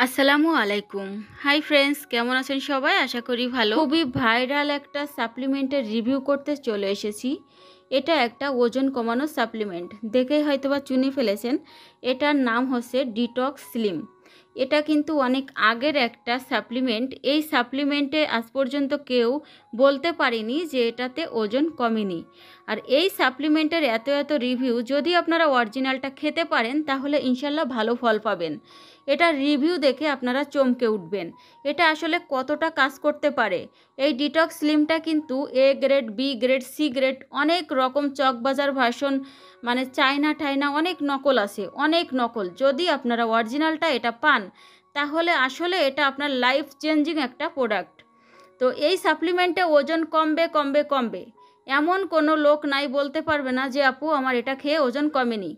আসসালামু আলাইকুম। Hi friends, কেমন আছেন সবাই? আশা করি ভালো। খুবই ভাইরাল একটা সাপ্লিমেন্টের রিভিউ করতে চলে এসেছি। এটা একটা ওজন কমানোর সাপ্লিমেন্ট, দেখেই হয়তোবা চিনে ফেলেছেন। এটার নাম হচ্ছে ডিটক্স স্লিম। এটা কিন্তু অনেক আগের একটা সাপ্লিমেন্ট। এই সাপ্লিমেন্টে আজ পর্যন্ত কেউ বলতে পারেনি যে এটাতে ওজন কমেনি। আর এই সাপ্লিমেন্টের এত রিভিউ, যদি আপনারা অরিজিনালটা খেতে পারেন তাহলে ইনশাল্লাহ ভালো ফল পাবেন। এটার রিভিউ দেখে আপনারা চমকে উঠবেন। এটা আসলে কতটা কাজ করতে পারে। এই ডিটক্স স্লিমটা কিন্তু A grade, B grade, C grade, অনেক রকম চকবাজার ভার্সন, মানে চায়না অনেক নকল আছে, অনেক নকল। যদি আপনারা অরিজিনালটা এটা পান তাহলে আসলে এটা আপনার লাইফ চেঞ্জিং একটা প্রোডাক্ট। তো এই সাপ্লিমেন্টে ওজন কমবে, এমন কোনো লোক নাই বলতে পারবে না যে আপু আমার এটা খেয়ে ওজন কমেনি।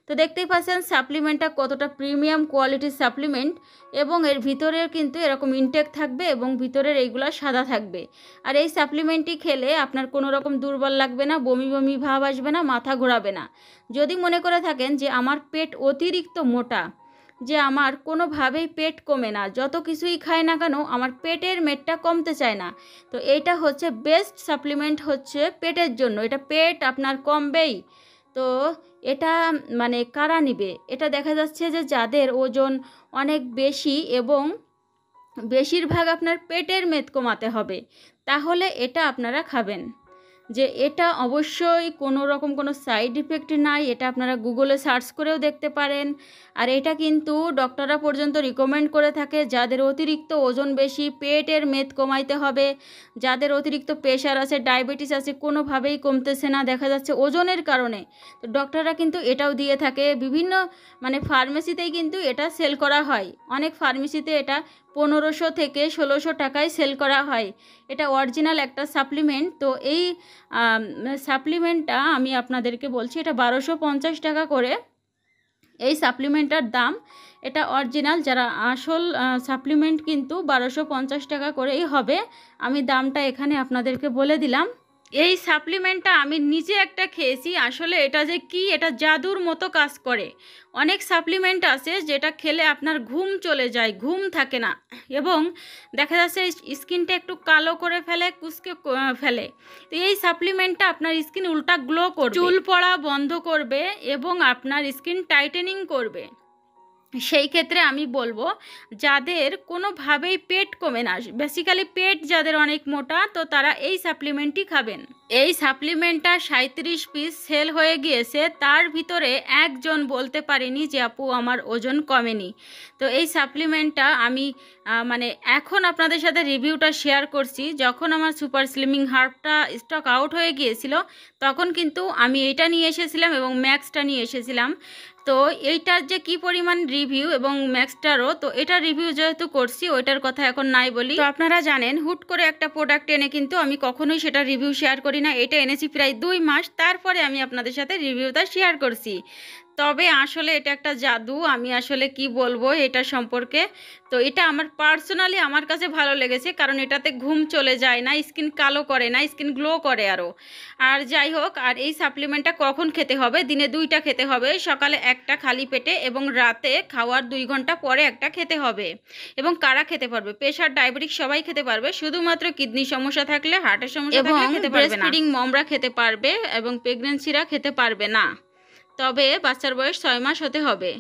তো দেখতেই পাচ্ছেন সাপ্লিমেন্টটা কতটা প্রিমিয়াম কোয়ালিটির সাপ্লিমেন্ট, এবং এর ভিতরে কিন্তু এরকম ইনটেক থাকবে এবং ভিতরের এইগুলা সাদা থাকবে। আর এই সাপ্লিমেন্টটি খেলে আপনার কোনো রকম দুর্বল লাগবে না, বমি ভাব আসবে না, মাথা ঘোরাবে না। যদি মনে করে থাকেন যে আমার পেট অতিরিক্ত মোটা, যে আমার কোনোভাবেই পেট কমে না, যত কিছুই খায় না কেন আমার পেটের মেদটা কমতে চায় না, তো এইটা হচ্ছে বেস্ট সাপ্লিমেন্ট হচ্ছে পেটের জন্য। এটা পেট আপনার কমবেই। তো এটা মানে কারা নিবে? এটা দেখা যাচ্ছে যে যাদের ওজন অনেক বেশি এবং বেশিরভাগ আপনার পেটের মেদ কমাতে হবে, তাহলে এটা আপনারা খাবেন। যে এটা অবশ্যই কোনো রকম কোনো সাইড ইফেক্ট নাই, এটা আপনারা গুগলে সার্চ করেও দেখতে পারেন। আর এটা কিন্তু ডক্টররা পর্যন্ত রিকমেন্ড করে থাকে যাদের অতিরিক্ত ওজন বেশি, পেটের মেদ কমাইতে হবে, যাদের অতিরিক্ত প্রেশার আছে, ডায়াবেটিস আছে, কোনোভাবেই কমতেছে না দেখা যাচ্ছে ওজনের কারণে, তো ডক্টররা কিন্তু এটাও দিয়ে থাকে। বিভিন্ন মানে ফার্মেসিতেই কিন্তু এটা সেল করা হয়, অনেক ফার্মেসিতে এটা 1500 থেকে 1600 টাকায় সেল করা হয়। এটা অরিজিনাল একটা সাপ্লিমেন্ট। তো এই সাপ্লিমেন্টটা আমি আপনাদেরকে বলছি, এটা 1250 টাকা করে এই সাপ্লিমেন্টটার দাম। এটা অরিজিনাল, যারা আসল সাপ্লিমেন্ট কিন্তু 1250 টাকা করেই হবে। আমি দামটা এখানে আপনাদেরকে বলে দিলাম। এই সাপ্লিমেন্টটা আমি নিজে একটা খেয়েছি, আসলে এটা যে কি, এটা জাদুর মতো কাজ করে। অনেক সাপ্লিমেন্ট আছে যেটা খেলে আপনার ঘুম চলে যায়, ঘুম থাকে না, এবং দেখা যাচ্ছে স্কিনটা একটু কালো করে ফেলে, কুচকে ফেলে। তো এই সাপ্লিমেন্টটা আপনার স্কিন উল্টা গ্লো করবে, চুল পড়া বন্ধ করবে এবং আপনার স্কিন টাইটেনিং করবে। সেই ক্ষেত্রে আমি বলবো যাদের কোনোভাবেই পেট কমে না, বেসিক্যালি পেট যাদের অনেক মোটা, তো তারা এই সাপ্লিমেন্টই খাবেন। এই সাপ্লিমেন্টটা 37 পিস সেল হয়ে গিয়েছে, তার ভিতরে একজন বলতে পারেনি যে আপু আমার ওজন কমেনি। তো এই সাপ্লিমেন্টটা আমি মানে এখন আপনাদের সাথে রিভিউটা শেয়ার করছি। যখন আমার সুপার স্লিমিং হার্বটা স্টক আউট হয়ে গিয়েছিল তখন কিন্তু আমি এটা নিয়ে এসেছিলাম এবং ম্যাক্সটা নিয়ে এসেছিলাম। তো এইটার যে কি পরিমাণ রিভিউ এবং ম্যাক্সটারও, তো এটা রিভিউ যেহেতু করছি ওইটার কথা এখন নাই বলি। তো আপনারা জানেন হুট করে একটা প্রোডাক্ট এনে কিন্তু আমি কখনোই সেটা রিভিউ শেয়ার করি না। এটা এনেছি প্রায় 2 মাস, তারপরে আমি আপনাদের সাথে রিভিউটা শেয়ার করছি। তবে আসলে এটা একটা জাদু, আমি আসলে কি বলবো এটা সম্পর্কে। তো এটা আমার পার্সোনালি আমার কাছে ভালো লেগেছে, কারণ এটাতে ঘুম চলে যায় না, স্কিন কালো করে না, স্কিন গ্লো করে আরও। আর যাই হোক, আর এই সাপ্লিমেন্টটা কখন খেতে হবে? দিনে 2টা খেতে হবে, সকালে একটা খালি পেটে এবং রাতে খাওয়ার 2 ঘন্টা পরে একটা খেতে হবে। এবং কারা খেতে পারবে? প্রেশার, ডায়াবেটিক সবাই খেতে পারবে, শুধুমাত্র কিডনি সমস্যা থাকলে, হার্টের সমস্যা থাকলে খেতে পারবে না। ব্রেস্ট ফিডিং মমরা খেতে পারবে এবং প্রেগনেন্সিরা খেতে পারবে না। তবে বাচ্চার বয়স 6 মাস হতে হবে।